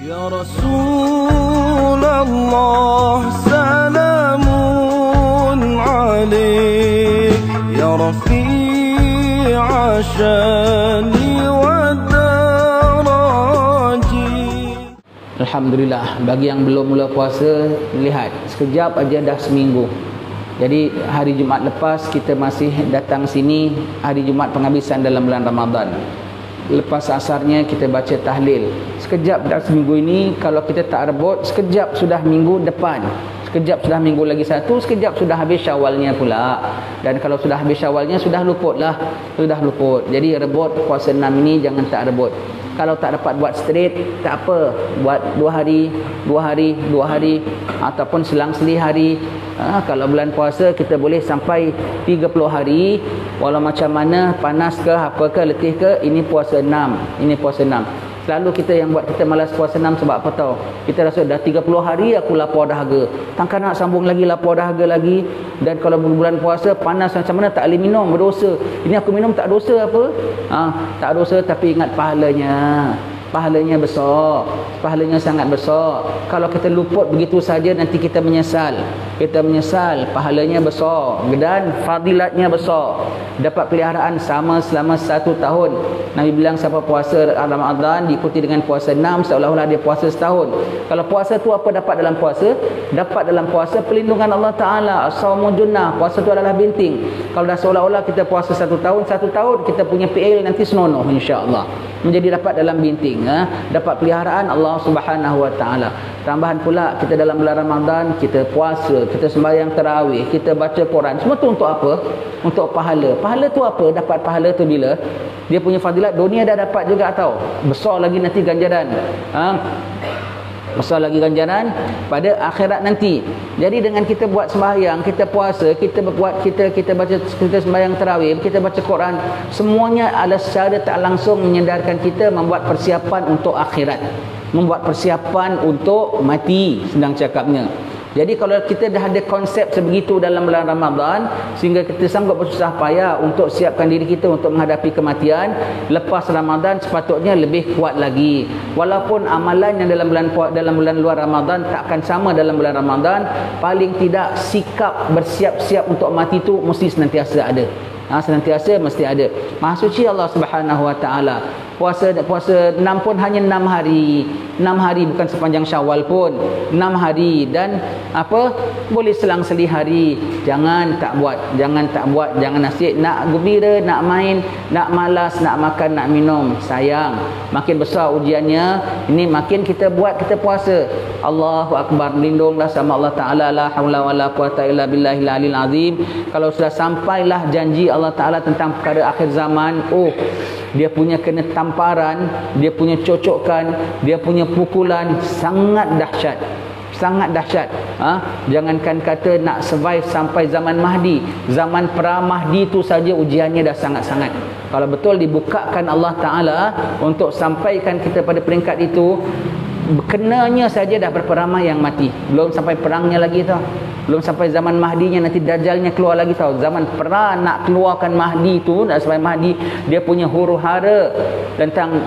Ya Rasulullah, salamun alaik, ya Rafi'a syani wa daraji. Alhamdulillah, bagi yang belum mula puasa, lihat sekejap aja dah seminggu. Jadi hari Jumaat lepas kita masih datang sini, hari Jumaat penghabisan dalam bulan Ramadan. Lepas asarnya kita baca tahlil. Sekejap dah seminggu ini, kalau kita tak rebut, sekejap sudah minggu depan. Sekejap sudah minggu lagi satu, sekejap sudah habis Syawalnya pula. Dan kalau sudah habis Syawalnya, sudah luput lah. Sudah luput. Jadi rebut puasa 6 ini jangan tak rebut. Kalau tak dapat buat straight, tak apa. Buat 2 hari, 2 hari, 2 hari. Ataupun selang-seli hari. Kalau bulan puasa kita boleh sampai 30 hari. Walau macam mana, panas ke, apa ke, letih ke, ini puasa 6. Ini puasa 6. Selalu kita yang buat kita malas puasa 6 sebab apa tahu? Kita rasa dah 30 hari aku lapar dahaga. Takkan nak sambung lagi lapar dahaga lagi. Dan kalau bulan puasa panas macam mana tak boleh minum, berdosa. Ini aku minum tak dosa apa? Tak dosa, tapi ingat pahalanya. Pahalanya besar. Pahalanya sangat besar. Kalau kita luput begitu saja nanti kita menyesal. Kita menyesal. Pahalanya besar dan fadilatnya besar. Dapat peliharaan sama selama 1 tahun. Nabi bilang siapa puasa Ramadan diikuti dengan puasa 6, seolah-olah dia puasa setahun. Kalau puasa tu apa dapat dalam puasa? Dapat dalam puasa perlindungan Allah Ta'ala. As-sawmu junnah. Puasa tu adalah binting. Kalau dah seolah-olah kita puasa 1 tahun, 1 tahun kita punya PL nanti senonoh insya-Allah. Menjadi dapat dalam binting. Dapat peliharaan Allah Subhanahu Wa Ta'ala. Tambahan pula kita dalam bulan Ramadan kita puasa, kita sembahyang tarawih, kita baca Quran. Semua tu untuk apa? Untuk pahala. Pahala tu apa? Dapat pahala tu bila dia punya fadilat dunia dah dapat juga tahu. Besar lagi nanti ganjaran. Besar lagi ganjaran pada akhirat nanti. Jadi dengan kita buat sembahyang, kita puasa, kita buat kita baca, kita sembahyang tarawih, kita baca Quran, semuanya adalah secara tak langsung menyedarkan kita membuat persiapan untuk akhirat, membuat persiapan untuk mati sedang cakapnya. Jadi kalau kita dah ada konsep sebegitu dalam bulan Ramadan sehingga kita sanggup bersusah payah untuk siapkan diri kita untuk menghadapi kematian, lepas Ramadan sepatutnya lebih kuat lagi. Walaupun amalan yang dalam bulan luar Ramadan takkan sama dalam bulan Ramadan, paling tidak sikap bersiap-siap untuk mati itu mesti senantiasa ada. Senantiasa mesti ada. Maha suci Allah Subhanahu Wa Ta'ala. Puasa 6 pun hanya 6 hari. 6 hari bukan sepanjang Syawal pun. 6 hari dan apa? Boleh selang-seli hari. Jangan tak buat, jangan tak buat, jangan asyik nak gembira, nak main, nak malas, nak makan, nak minum. Sayang. Makin besar ujiannya, ini makin kita buat kita puasa. Allahu Akbar, melindunglah sama Allah Taala, la haula wala quwata illa billahil aliyil azim. Kalau sudah sampailah janji Allah Taala tentang perkara akhir zaman, dia punya kena tamparan, dia punya cocokan, dia punya pukulan sangat dahsyat. Sangat dahsyat. Jangankan kata nak survive sampai zaman Mahdi. Zaman pra-Mahdi tu saja ujiannya dah sangat-sangat. Kalau betul dibukakan Allah Ta'ala untuk sampaikan kita pada peringkat itu, kenanya saja dah berapa ramai yang mati. Belum sampai perangnya lagi tau. Belum sampai zaman Mahdinya, nanti Dajjalnya keluar lagi tau. Zaman perang nak keluarkan Mahdi tu, nak sampai Mahdi, dia punya huru-hara tentang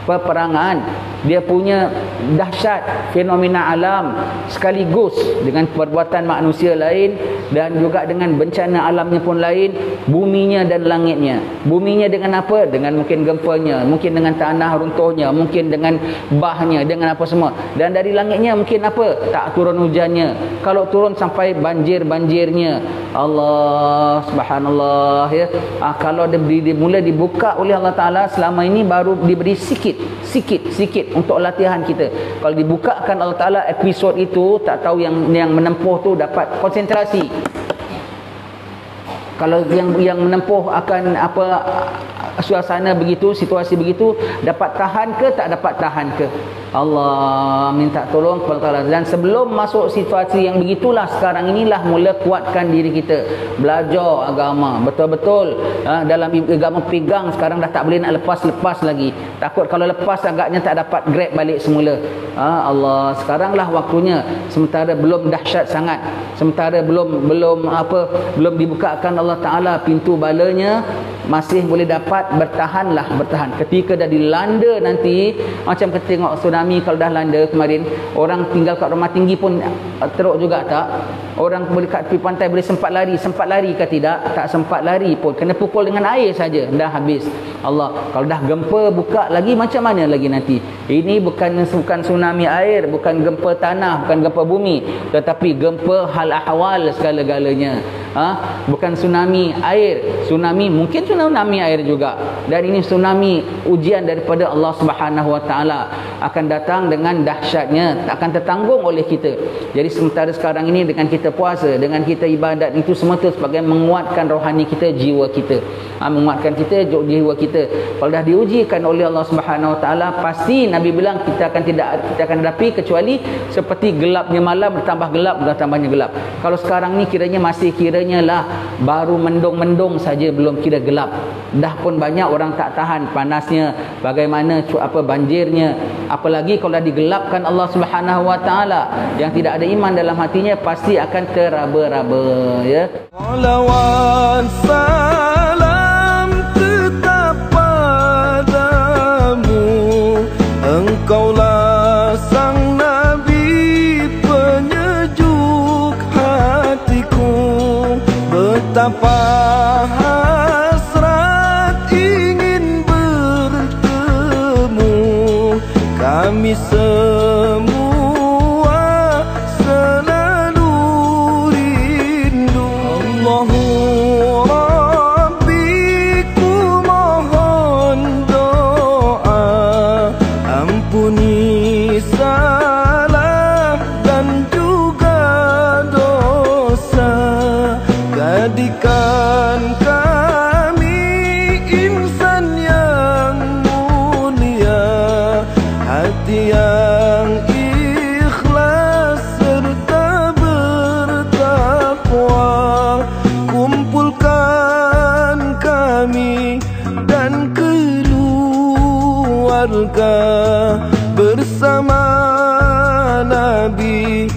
peperangan. Dia punya dahsyat fenomena alam sekaligus dengan perbuatan manusia lain dan juga dengan bencana alamnya pun lain, buminya dan langitnya. Buminya dengan apa? Dengan mungkin gempanya, mungkin dengan tanah runtuhnya, mungkin dengan bahnya, dengan apa semua. Dan dari langitnya mungkin apa? Tak turun hujannya. Kalau turun sampai banjir-banjirnya. Allah subhanallah ya. Kalau mula dibuka oleh Allah Ta'ala, selama ini baru diberi sikit untuk latihan kita. Kalau dibukakan Allah Ta'ala episod itu, tak tahu yang menempuh tu dapat konsentrasi. Kalau yang menempuh akan apa suasana begitu, situasi begitu, dapat tahan ke tak dapat tahan ke? Allah minta tolong kepada Allah. Dan sebelum masuk situasi yang begitulah, sekarang inilah mula kuatkan diri kita, belajar agama betul-betul. Dalam agama pegang, sekarang dah tak boleh nak lepas lagi. Takut kalau lepas agaknya tak dapat grab balik semula. Allah, sekaranglah waktunya. Sementara belum dahsyat sangat, sementara belum dibukakan Allah Ta'ala pintu balanya, masih boleh dapat, bertahan. Ketika dah dilanda nanti, macam kita tengok tsunami kalau dah landa kemarin, orang tinggal kat rumah tinggi pun teruk juga tak? Orang boleh kat tepi pantai boleh sempat lari ke tidak? Tak sempat lari pun, kena pukul dengan air saja, dah habis. Allah, kalau dah gempa buka lagi macam mana lagi nanti? Ini bukan tsunami air, bukan gempa tanah, bukan gempa bumi, tetapi gempa hal ahwal segala-galanya. Bukan tsunami air, tsunami mungkin tsunami air juga, dan ini tsunami ujian daripada Allah Subhanahu Wa Taala, akan datang dengan dahsyatnya, akan tertanggung oleh kita. Jadi sementara sekarang ini dengan kita puasa, dengan kita ibadat, itu semua tu sebagai menguatkan rohani kita, jiwa kita, menguatkan kita jiwa kita. Kalau dah diujikan oleh Allah Subhanahu Wa Taala, pasti Nabi bilang kita akan hadapi kecuali seperti gelapnya malam bertambah gelap. Kalau sekarang ni kiranya lah baru mendung-mendung saja, belum kira gelap, dah pun banyak orang tak tahan panasnya, bagaimana banjirnya, apalagi kalau dah digelapkan Allah Subhanahu Wa Taala. Yang tidak ada iman dalam hatinya pasti akan teraba-raba, ya. Salawat salam tetap padamu, Engkaulah sang Nabi penyejuk hatiku. Betapa hasrat ingin bertemu, kami semua selalu rindu. Allahu Rabbi, ku mohon doa, ampuni salah dan juga dosa. Jadikan kami insan yang mulia, hati yang ikhlas serta bertakwa. Kumpulkan kami dan keluarga bersama Nabi